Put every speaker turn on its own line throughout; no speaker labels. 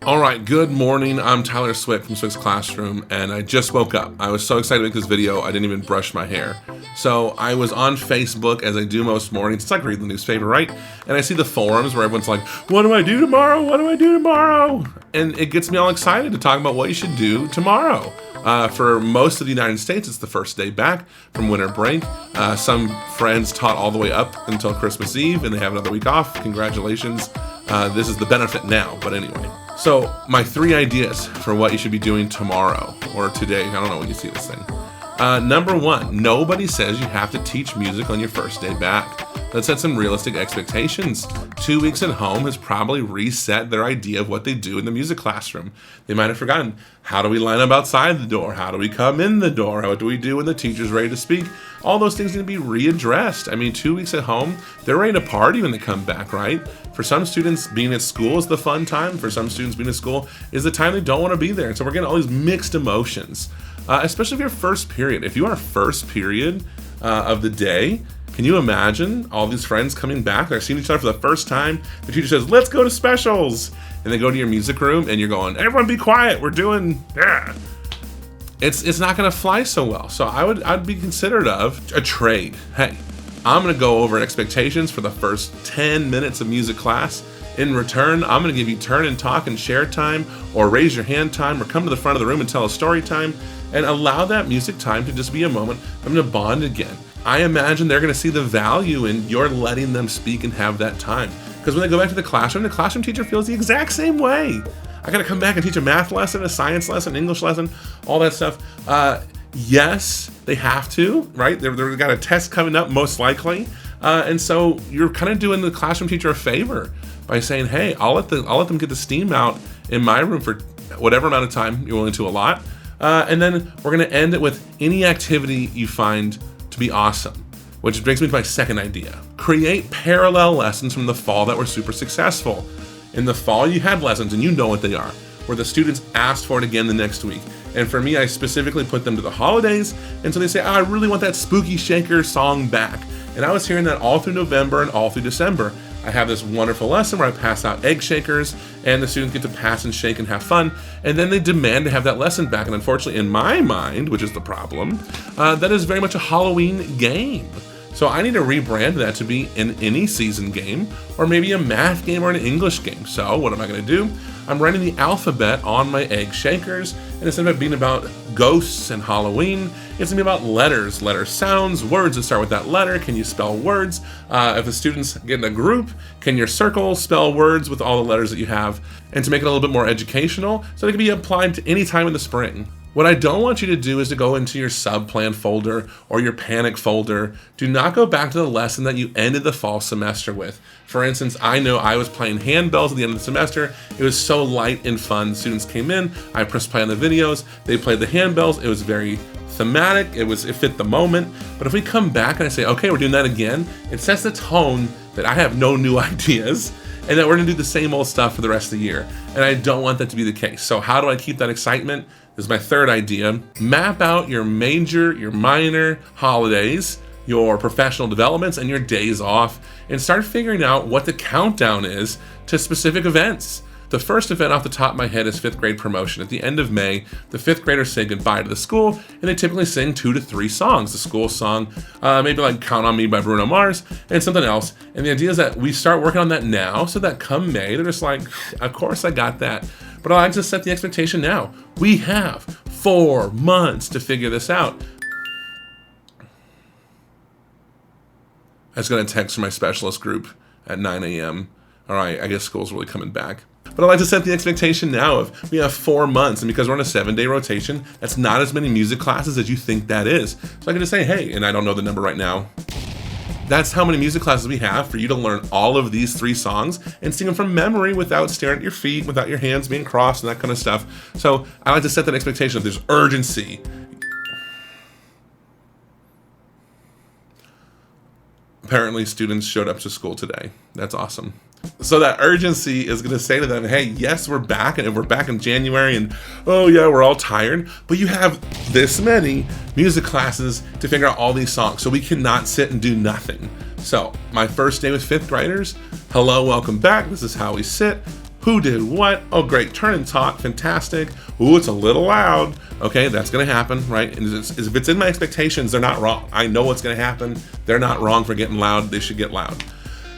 All right, good morning. I'm Tyler Swick from Swick's Classroom, and I just woke up. I was so excited to make this video, I didn't even brush my hair. So I was on Facebook, as I do most mornings. It's like reading the newspaper, right? And I see the forums where everyone's like, what do I do tomorrow? What do I do tomorrow? And it gets me all excited to talk about what you should do tomorrow. For most of the United States, it's the first day back from winter break. Some friends taught all the way up until Christmas Eve, and they have another week off. Congratulations. This is the benefit now, but anyway. So my 3 ideas for what you should be doing tomorrow or today. I don't know when you see this thing. Number 1, nobody says you have to teach music on your first day back. Let's set some realistic expectations. 2 weeks at home has probably reset their idea of what they do in the music classroom. They might have forgotten, how do we line up outside the door? How do we come in the door? What do we do when the teacher's ready to speak? All those things need to be readdressed. I mean, 2 weeks at home, they're ready to party when they come back, right? For some students, being at school is the fun time. For some students, being at school is the time they don't want to be there. And so we're getting all these mixed emotions, especially if you're first period. If you are first period of the day, can you imagine all these friends coming back? They're seeing each other for the first time. The teacher says, let's go to specials. And they go to your music room and you're going, everyone be quiet. We're doing, yeah. It's not going to fly so well. So I'd be considerate of a trade. Hey, I'm going to go over expectations for the first 10 minutes of music class. In return, I'm going to give you turn and talk and share time, or raise your hand time, or come to the front of the room and tell a story time, and allow that music time to just be a moment for them to bond again. I imagine they're going to see the value in your letting them speak and have that time. Because when they go back to the classroom teacher feels the exact same way. I got to come back and teach a math lesson, a science lesson, English lesson, all that stuff. Yes, they have to, right? They've got a test coming up, most likely. And so you're kind of doing the classroom teacher a favor by saying, hey, I'll let them get the steam out in my room for whatever amount of time you're willing to allot. And then we're going to end it with any activity you find to be awesome, which brings me to my second idea. Create parallel lessons from the fall that were super successful. In the fall, you had lessons, and you know what they are, where the students asked for it again the next week. And for me, I specifically put them to the holidays, and so they say, I really want that Spooky Shaker song back. And I was hearing that all through November and all through December. I have this wonderful lesson where I pass out egg shakers, and the students get to pass and shake and have fun, and then they demand to have that lesson back. And unfortunately, in my mind, which is the problem, that is very much a Halloween game. So I need to rebrand that to be an any season game, or maybe a math game or an English game. So what am I going to do? I'm writing the alphabet on my egg shakers, and instead of it being about ghosts and Halloween, it's going to be about letters, letter sounds, words that start with that letter. Can you spell words? If the students get in a group, can your circle spell words with all the letters that you have? And to make it a little bit more educational, so it can be applied to any time in the spring. What I don't want you to do is to go into your sub-plan folder or your panic folder. Do not go back to the lesson that you ended the fall semester with. For instance, I know I was playing handbells at the end of the semester. It was so light and fun. Students came in, I pressed play on the videos, they played the handbells. It was very thematic, it fit the moment. But if we come back and I say, okay, we're doing that again, it sets the tone that I have no new ideas, and that we're gonna do the same old stuff for the rest of the year. And I don't want that to be the case. So how do I keep that excitement? This is my third idea. Map out your major, your minor holidays, your professional developments, and your days off, and start figuring out what the countdown is to specific events. The first event off the top of my head is 5th grade promotion. At the end of May, the 5th graders say goodbye to the school, and they typically sing 2 to 3 songs. The school song, maybe like Count on Me by Bruno Mars, and something else. And the idea is that we start working on that now, so that come May, they're just like, of course I got that. But I like to set the expectation now. We have 4 months to figure this out. I was going to text from my specialist group at 9 a.m. All right, I guess school's really coming back. But I like to set the expectation now of we have 4 months, and because we're on a 7-day rotation, that's not as many music classes as you think that is. So I can just say, hey, and I don't know the number right now, that's how many music classes we have for you to learn all of these 3 songs and sing them from memory without staring at your feet, without your hands being crossed and that kind of stuff. So I like to set that expectation of there's urgency. Apparently students showed up to school today. That's awesome. So that urgency is going to say to them, hey, yes, we're back, and we're back in January, and oh yeah, we're all tired, but you have this many music classes to figure out all these songs, so we cannot sit and do nothing. So my first day with 5th graders, hello, welcome back. This is how we sit. Who did what? Oh, great. Turn and talk. Fantastic. Ooh, it's a little loud. Okay, that's going to happen, right? And if it's in my expectations, they're not wrong. I know what's going to happen. They're not wrong for getting loud. They should get loud.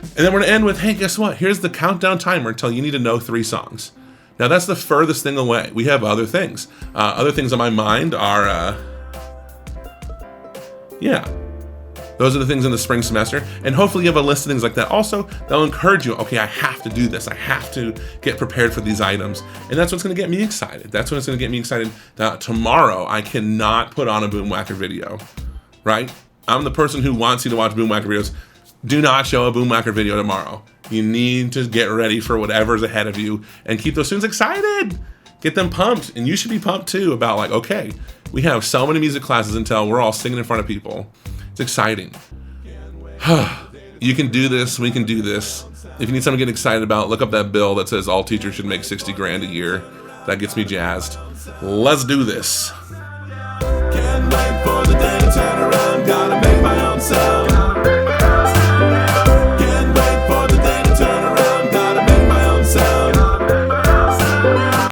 And then we're going to end with, hey, guess what? Here's the countdown timer until you need to know 3 songs. Now, that's the furthest thing away. We have other things. Other things on my mind are, those are the things in the spring semester. And hopefully you have a list of things like that. Also, that'll encourage you, okay, I have to do this. I have to get prepared for these items. And that's what's going to get me excited. That's what's going to get me excited that tomorrow I cannot put on a Boomwhacker video, right? I'm the person who wants you to watch Boomwhacker videos. Do not show a Boomwhacker video tomorrow. You need to get ready for whatever's ahead of you and keep those students excited. Get them pumped. And you should be pumped too about like, okay, we have so many music classes until we're all singing in front of people. It's exciting. You can do this. We can do this. If you need something to get excited about, look up that bill that says all teachers should make 60 grand a year. That gets me jazzed. Let's do this.